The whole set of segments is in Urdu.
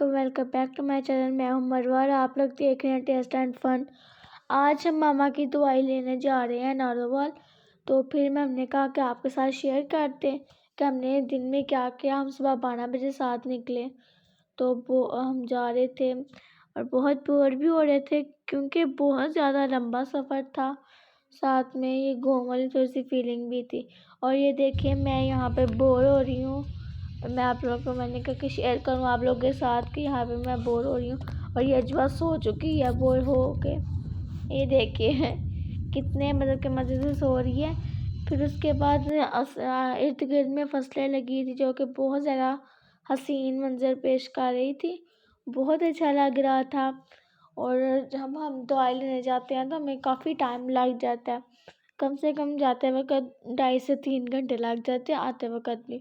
علیکم، welcome back to my channel. میں ہوں مروہ اور آپ لوگ دیکھ رہے ہیں ٹیسٹ اینڈ فن۔ آج ہم ماما کی دوائی لینے جا رہے ہیں ناروال، تو پھر ہم نے کہا کہ آپ کے ساتھ شیئر کرتے ہیں کہ ہم نے دن میں کیا کیا۔ ہم صبح 12 بجے ساتھ نکلے، تو ہم جا رہے تھے اور بہت بور بھی ہو رہے تھے کیونکہ بہت زیادہ لمبا سفر تھا، ساتھ میں یہ گھوم والی تھوڑی سی فیلنگ بھی تھی۔ اور یہ دیکھیں میں یہاں پہ بور ہو رہی ہوں، میں آپ لوگوں کو میں نے کہا کہ شیئر کروں آپ لوگوں کے ساتھ کہ یہاں پہ میں بور ہو رہی ہوں اور یہ اجوا سو چکی ہے بور ہو کے۔ یہ دیکھیے کتنے کہ مزے سے سو رہی ہے۔ پھر اس کے بعد ارد گرد میں فصلیں لگی تھی جو کہ بہت زیادہ حسین منظر پیش کر رہی تھی، بہت اچھا لگ رہا تھا۔ اور جب ہم دوائی لینے جاتے ہیں تو ہمیں کافی ٹائم لگ جاتا ہے، کم سے کم جاتے وقت 2.5 سے 3 گھنٹے لگ جاتے ہیں، آتے وقت بھی۔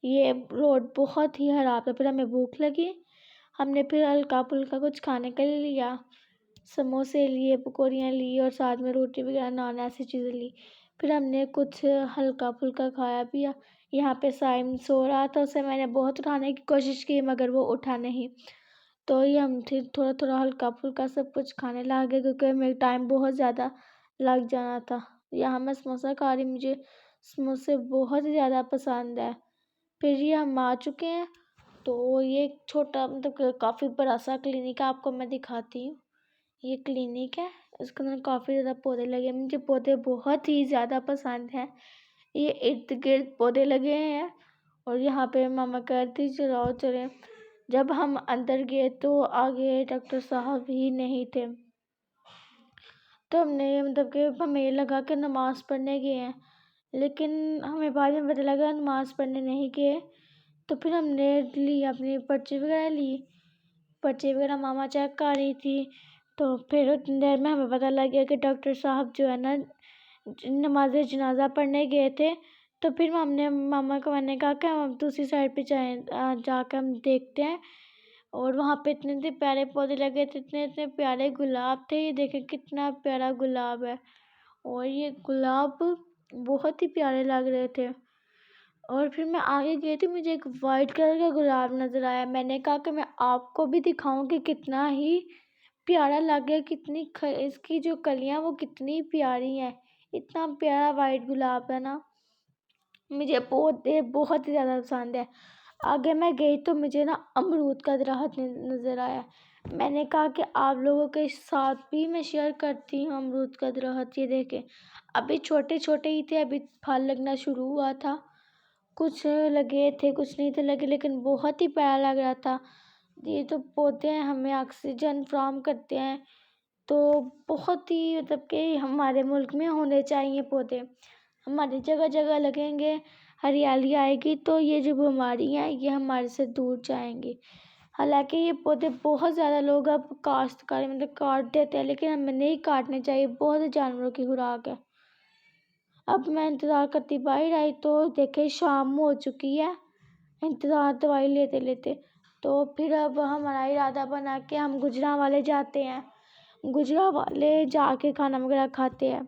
یہ روڈ بہت ہی خراب ہے۔ پھر ہمیں بھوک لگی، ہم نے پھر ہلکا پھلکا کچھ کھانے کے لیے لیا، سموسے لیے، پکوڑیاں لی اور ساتھ میں روٹی وغیرہ نان ایسی چیزیں لی۔ پھر ہم نے کچھ ہلکا پھلکا کھایا پیا۔ یہاں پہ سائم سو رہا تھا، اسے میں نے بہت اٹھانے کی کوشش کی مگر وہ اٹھا نہیں، تو یہ ہم پھر تھوڑا تھوڑا ہلکا پھلکا سب کچھ کھانے لگے کیونکہ ہمیں ٹائم بہت زیادہ لگ جانا تھا۔ یہاں میں سموسہ کھا رہی، مجھے سموسے بہت زیادہ پسند ہے۔ پھر یہ ہم آ چکے ہیں، تو یہ چھوٹا کافی بڑا سا کلینک ہے، آپ کو میں دکھاتی ہوں۔ یہ کلینک ہے، اس کے اندر کافی زیادہ پودے لگے، مجھے پودے بہت ہی زیادہ پسند ہیں۔ یہ ارد گرد پودے لگے ہیں اور یہاں پہ ماما کہتی چلو چلیں۔ جب ہم اندر گئے تو آگے ڈاکٹر صاحب ہی نہیں تھے، تو ہم نے کہ ہمیں یہ لگا کہ نماز پڑھنے گئے ہیں، لیکن ہمیں بعد میں پتہ لگا نماز پڑھنے نہیں گئے۔ تو پھر ہم نے لی اپنی پرچی وغیرہ ماما چیک کر رہی تھی، تو پھر اتنی دیر میں ہمیں پتہ لگ گیا کہ ڈاکٹر صاحب جو ہے نا نماز جنازہ پڑھنے گئے تھے۔ تو پھر ہم نے ماما کو میں نے کہا کہ ہم دوسری سائڈ پہ جا کے ہم دیکھتے ہیں، اور وہاں پہ اتنے پیارے پودے لگے تھے، اتنے پیارے گلاب تھے۔ یہ دیکھیں کتنا پیارا گلاب ہے، اور یہ گلاب بہت ہی پیارے لگ رہے تھے۔ اور پھر میں آگے گئی تھی، مجھے ایک وائٹ کلر کا گلاب نظر آیا، میں نے کہا کہ میں آپ کو بھی دکھاؤں کہ کتنا ہی پیارا لگے، اس کی جو کلیاں وہ کتنی پیاری ہیں، اتنا پیارا وائٹ گلاب ہے نا، مجھے بہت ہی زیادہ پسند ہے۔ آگے میں گئی تو مجھے نا امرود کا درخت نظر آیا، میں نے کہا کہ آپ لوگوں کے ساتھ بھی میں شیئر کرتی ہوں امرود کا درخت۔ یہ دیکھیں ابھی چھوٹے چھوٹے ہی تھے، ابھی پھل لگنا شروع ہوا تھا، کچھ لگے تھے کچھ نہیں تھے لگے، لیکن بہت ہی پیارا لگ رہا تھا۔ یہ تو پودے ہمیں آکسیجن فراہم کرتے ہیں، تو بہت ہی کہ ہمارے ملک میں ہونے چاہیے پودے، ہماری جگہ جگہ لگیں گے، ہریالی آئے گی تو یہ جو بیماری ہیں یہ ہمارے سے دور جائیں گی۔ حالانکہ یہ پودے بہت زیادہ لوگ اب کاشتکاری کاٹ دیتے ہیں، لیکن ہمیں نہیں کاٹنے چاہیے، بہت جانوروں کی خوراک ہے۔ اب میں انتظار کرتی باہر آئی تو دیکھے شام ہو چکی ہے، انتظار دوائی لیتے لیتے، تو پھر اب ہمارا ارادہ بنا کہ ہم گجرانوالے جاتے ہیں، گجرانوالے جا کے کھانا وغیرہ کھاتے ہیں۔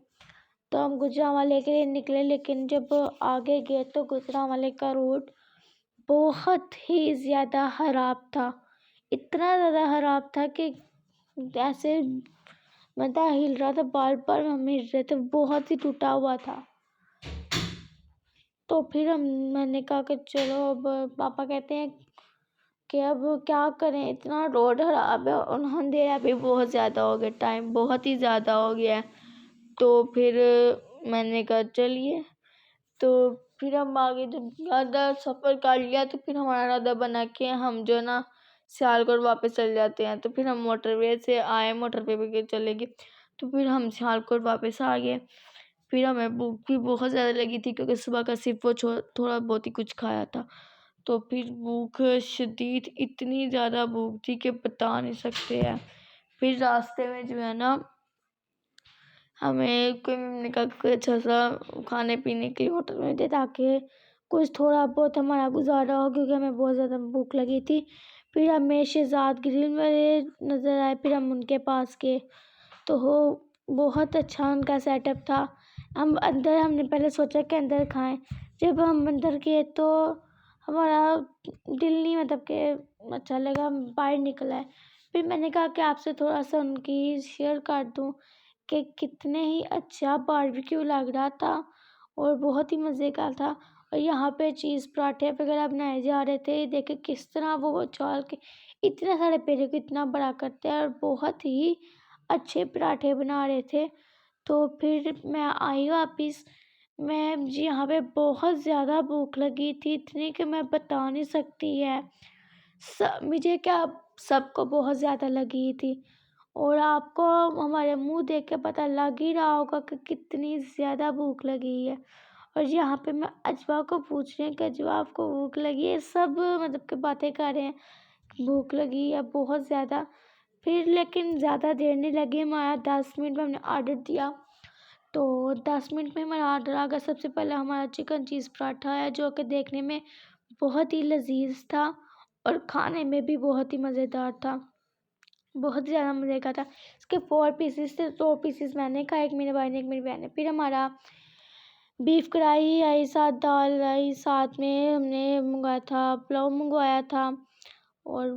تو ہم گجرانوالے کے لیے نکلے، لیکن جب آگے گئے تو گجرانوالے کا روڈ بہت ہی زیادہ خراب تھا، اتنا زیادہ خراب تھا کہ ایسے ہل رہا تھا، بار بار ہم ہل رہے تھے، بہت ہی ٹوٹا ہوا تھا۔ تو پھر میں نے کہا کہ چلو اب پاپا کہتے ہیں کہ اب کیا کریں، اتنا روڈ خراب ہے اور اندھیرا بھی بہت زیادہ ہو گیا، ٹائم بہت ہی زیادہ ہو گیا ہے۔ تو پھر میں نے کہا چلیے، تو پھر ہم آگے جب زیادہ سفر کر لیا تو پھر ہمارا ارادہ بنا کہ ہم جو نا سیالکوٹ واپس چل جاتے ہیں۔ تو پھر ہم موٹر وے سے آئے، موٹر وے پہ چلے گئے، تو پھر ہم سیالکوٹ واپس آ گئے۔ پھر ہمیں بھوک بھی بہت زیادہ لگی تھی کیونکہ صبح کا صرف وہ تھوڑا بہت ہی کچھ کھایا تھا، تو پھر بھوک شدید، اتنی زیادہ بھوک تھی کہ بتا نہیں سکتے ہیں۔ پھر راستے میں جو ہے نا ہمیں کوئی اچھا سا کھانے پینے کے لیے ہوٹل میں دے تاکہ کچھ تھوڑا بہت ہمارا گزارا ہو، کیونکہ ہمیں بہت زیادہ بھوک لگی تھی۔ پھر ہمیں شہزاد گرل والے نظر آئے، پھر ہم ان کے پاس گئے تو بہت اچھا ان کا سیٹ اپ تھا۔ ہم نے پہلے سوچا کہ اندر کھائیں، جب ہم اندر گئے تو ہمارا دل نہیں مطلب کہ اچھا لگا، باہر نکلا ہے۔ پھر میں نے کہا کہ آپ سے تھوڑا سا ان کی شیئر کر دوں کہ کتنے ہی اچھا باربیکیو لگ رہا تھا اور بہت ہی مزے کا تھا۔ اور یہاں پہ چیز پراٹھے وغیرہ بنائے جا رہے تھے، دیکھیں کس طرح وہ چال کے اتنے سارے پیڑے کو اتنا بڑا کرتے ہیں اور بہت ہی اچھے پراٹھے بنا رہے تھے۔ تو پھر میں آئی واپس، میں یہاں پہ بہت زیادہ بھوک لگی تھی، اتنی کہ میں بتا نہیں سکتی ہے، مجھے کیا سب کو بہت زیادہ لگی تھی، اور آپ کو ہمارے منہ دیکھ کے پتہ لگ ہی رہا ہوگا کہ کتنی زیادہ بھوک لگی ہے۔ اور یہاں پہ میں اجوا کو پوچھ رہی ہوں کہ اجوا آپ کو بھوک لگی ہے، سب مطلب کہ باتیں کر رہے ہیں بھوک لگی ہے بہت زیادہ۔ پھر لیکن زیادہ دیر نہیں لگی، ہمارا 10 منٹ میں ہم نے آرڈر دیا تو 10 منٹ میں ہمارا آرڈر آ گیا۔ سب سے پہلے ہمارا چکن چیز پراٹھا ہے جو کہ دیکھنے میں بہت ہی لذیذ تھا اور کھانے میں بھی بہت ہی مزیدار تھا، بہت زیادہ مزے کا تھا۔ اس کے 4 پیسز تھے، 2 پیسز میں نے کھا، ایک میرے بھائی نے، ایک میری بہن نے۔ پھر ہمارا بیف کڑھائی آئی، ساتھ دال آئی، ساتھ میں ہم نے منگوایا تھا پلاؤ منگوایا تھا اور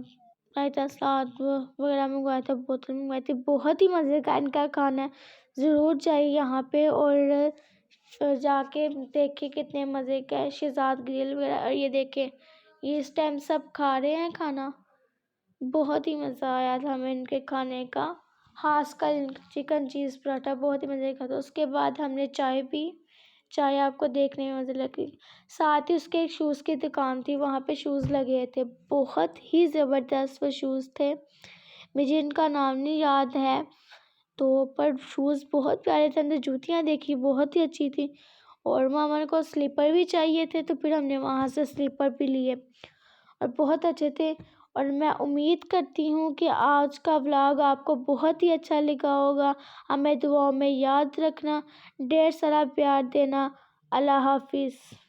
رائتا سلاد وغیرہ منگوایا تھا، بوتل منگوائی تھی۔ بہت ہی مزے کا ان کا کھانا ہے، ضرور جائیے یہاں پہ اور جا کے دیکھیں کتنے مزے کا ہے۔ شہزاد گریل وغیرہ، اور یہ دیکھیں یہ اس ٹائم سب کھا رہے ہیں کھانا، بہت ہی مزہ آیا تھا ہمیں ان کے کھانے کا، خاص کر چکن چیز پراٹھا بہت ہی مزے کا تھا۔ اس کے بعد ہم نے چائے پی، چائے آپ کو دیکھنے میں مزے لگی۔ ساتھ ہی اس کے ایک شوز کی دکان تھی، وہاں پہ شوز لگے تھے، بہت ہی زبردست وہ شوز تھے، مجھے ان کا نام نہیں یاد ہے تو پر شوز بہت پیارے تھے۔ اندر جوتیاں دیکھی بہت ہی اچھی تھی، اور ماما کو سلیپر بھی چاہیے تھے تو پھر ہم نے وہاں سے سلیپر بھی لیے اور بہت اچھے تھے۔ اور میں امید کرتی ہوں کہ آج کا ولاگ آپ کو بہت ہی اچھا لگا ہوگا، ہمیں دعاؤں میں یاد رکھنا، ڈھیر سارا پیار دینا۔ اللہ حافظ۔